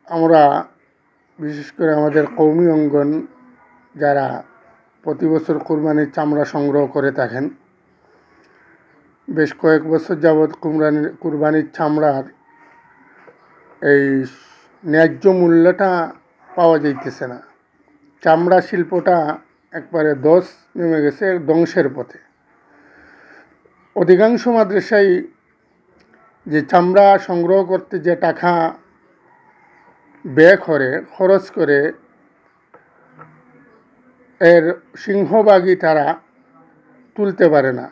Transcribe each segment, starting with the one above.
আমরা বিশেষ করে আমাদের কওমি অঙ্গন যারা প্রতি বছর কুরবানির চামড়া সংগ্রহ করে থাকেন, বেশ কয়েক বছর যাবৎ কুরবানির চামড়ার এই ন্যায্য মূল্যটা পাওয়া যাইতেছে না। চামড়া শিল্পটা একবারে ধস নেমে গেছে, ধ্বংসের পথে। অধিকাংশ মাদ্রাসায় যে চামড়া সংগ্রহ করতে যে টাকা ব্যয় করে, খরচ করে, এর সিংহভাগই তারা তুলতে পারে না।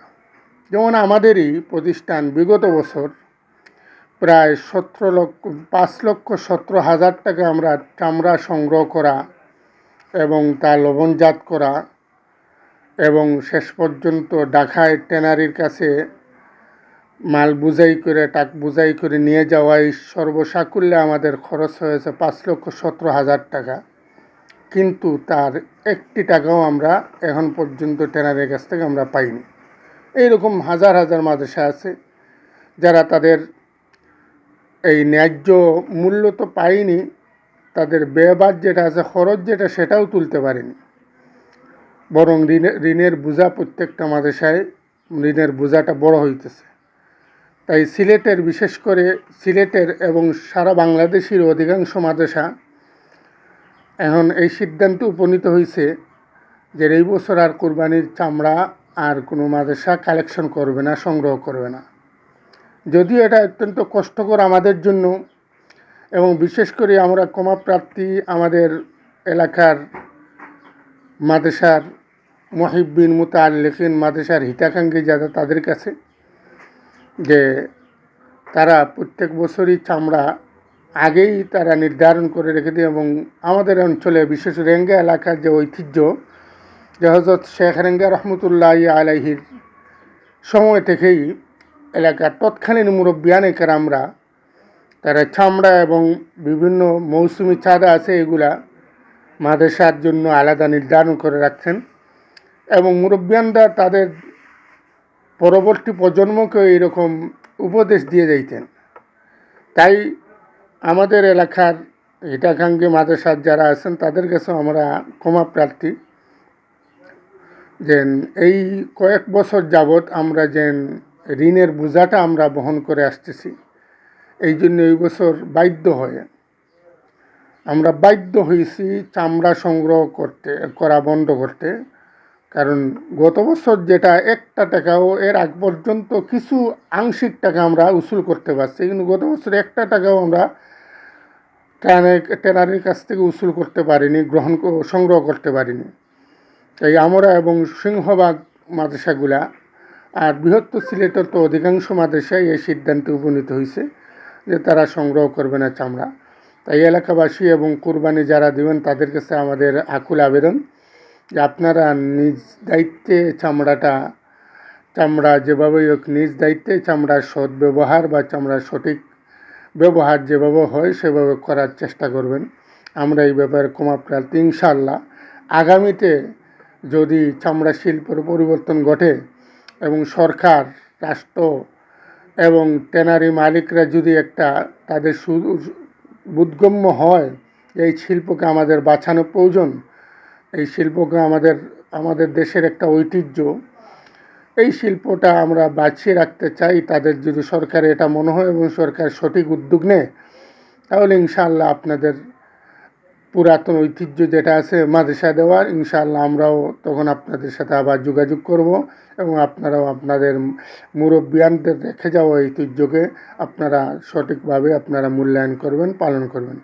যেমন আমাদেরই প্রতিষ্ঠান বিগত বছর প্রায় 5,17,000 টাকা আমরা চামড়া সংগ্রহ করা এবং তা লবণজাত করা এবং শেষ পর্যন্ত ঢাকায় ট্যানারির কাছে মাল বুঝাই করে নিয়ে যাওয়াই সর্বসাকুল্যে আমাদের খরচ হয়েছে 5,17,000 টাকা। কিন্তু তার একটি টাকাও আমরা এখন পর্যন্ত ট্যানারির কাছ থেকে আমরা পাইনি। এইরকম হাজার হাজার মাদ্রাসা আছে যারা তাদের এই ন্যায্য মূল্য তো পায়নি, তাদের ব্যয়বাদ যেটা আছে, খরচ যেটা, সেটাও তুলতে পারেনি। বরং ঋণের বোঝা প্রত্যেকটা মাদ্রাসায় ঋণের বোঝাটা বড় হইতেছে। তাই বিশেষ করে সিলেটের এবং সারা বাংলাদেশের অধিকাংশ মাদ্রাসা এখন এই সিদ্ধান্তে উপনীত হয়েছে যে এই বছর আর কুরবানির চামড়া আর কোনো মাদ্রাসা কালেকশন করবে না, সংগ্রহ করবে না। যদিও এটা অত্যন্ত কষ্টকর আমাদের জন্য, এবং বিশেষ করে আমরা ক্ষমাপ্রার্থী আমাদের এলাকার মাদ্রাসার মুহিব্বিন, মুতাআল্লিকিন, মাদ্রাসার হিতাকাঙ্ক্ষী যারা, তাদের কাছে, যে তারা প্রত্যেক বছরই চামড়া আগেই তারা নির্ধারণ করে রেখে দেয়। এবং আমাদের অঞ্চলে বিশেষ রেঙ্গা এলাকার যে ঐতিহ্য, যে হযরত শেখ রেঙ্গা রহমতুল্লাহি আলাইহির সময় থেকেই এলাকার তৎকালীন মুরব্বিয়ানে কেরামরা তারা চামড়া এবং বিভিন্ন মৌসুমি চাঁদা আছে, এগুলা মাদ্রাসার জন্য আলাদা নির্ধারণ করে রাখছেন এবং মুরব্বিয়ানরা তাদের পরবর্তী প্রজন্মকে এইরকম উপদেশ দিয়ে যাইতেন। তাই আমাদের এলাকার হিতাকাঙ্ক্ষী মাদ্রাসার যারা আছেন তাদের কাছেও আমরা ক্ষমাপ্রার্থী, যে এই কয়েক বছর যাবৎ আমরা যে ঋণের বোঝাটা আমরা বহন করে আসতেছি, এই জন্য এই বছর আমরা বাধ্য হয়েছি চামড়া সংগ্রহ করা বন্ধ করতে। কারণ গত বছর যেটা একটা টাকাও, এর আগ পর্যন্ত কিছু আংশিক টাকা আমরা উসুল করতে পারছি, কিন্তু গত বছর একটা টাকাও আমরা ট্যানারির কাছ থেকে উসুল করতে পারিনি, সংগ্রহ করতে পারিনি। তাই আমরা এবং সিংহভাগ মাদ্রাসাগুলা আর বৃহত্তর সিলেটের তো অধিকাংশ মাদ্রাসায় এই সিদ্ধান্তে উপনীত হয়েছে যে তারা সংগ্রহ করবে না চামড়া। তাই এলাকাবাসী এবং কুরবানি যারা দেবেন তাদের কাছে আমাদের আকুল আবেদন যে আপনারা নিজ দায়িত্বে চামড়া যেভাবে হোক নিজ দায়িত্বে চামড়ার সৎ ব্যবহার বা চামড়ার সঠিক ব্যবহার যেভাবে হয় সেভাবে করার চেষ্টা করবেন। আমরা এই ব্যাপারে ক্ষমাপ্রার্থী। ইনশাআল্লাহ আগামীতে যদি চামড়া শিল্পের পরিবর্তন ঘটে এবং সরকার, রাষ্ট্র এবং ট্যানারি মালিকরা যদি তাদের বোধগম্য হয় এই শিল্পকে আমাদের বাঁচানো প্রয়োজন, এই শিল্পকে আমাদের দেশের একটা ঐতিহ্য, এই শিল্পটা আমরা বাঁচিয়ে রাখতে চাই, তাদের যদি সরকারে এটা মনে হয় এবং সরকার সঠিক উদ্যোগ নেয়, তাহলে ইনশাআল্লাহ আপনাদের পুরাতন ঐতিহ্য যেটা আছে মাদ্রাসা দেওয়ার, ইনশাআল্লাহ আমরাও তখন আপনাদের সাথে আবার যোগাযোগ করব এবং আপনারাও আপনাদের মুরব্বিয়ানদের রেখে যাওয়া ঐতিহ্যকে আপনারা সঠিকভাবে আপনারা মূল্যায়ন করবেন, পালন করবেন।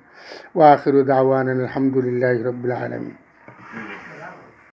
ওয়া আখিরু দাওয়ানা আলহামদুলিল্লাহি রাব্বিল আলামিন।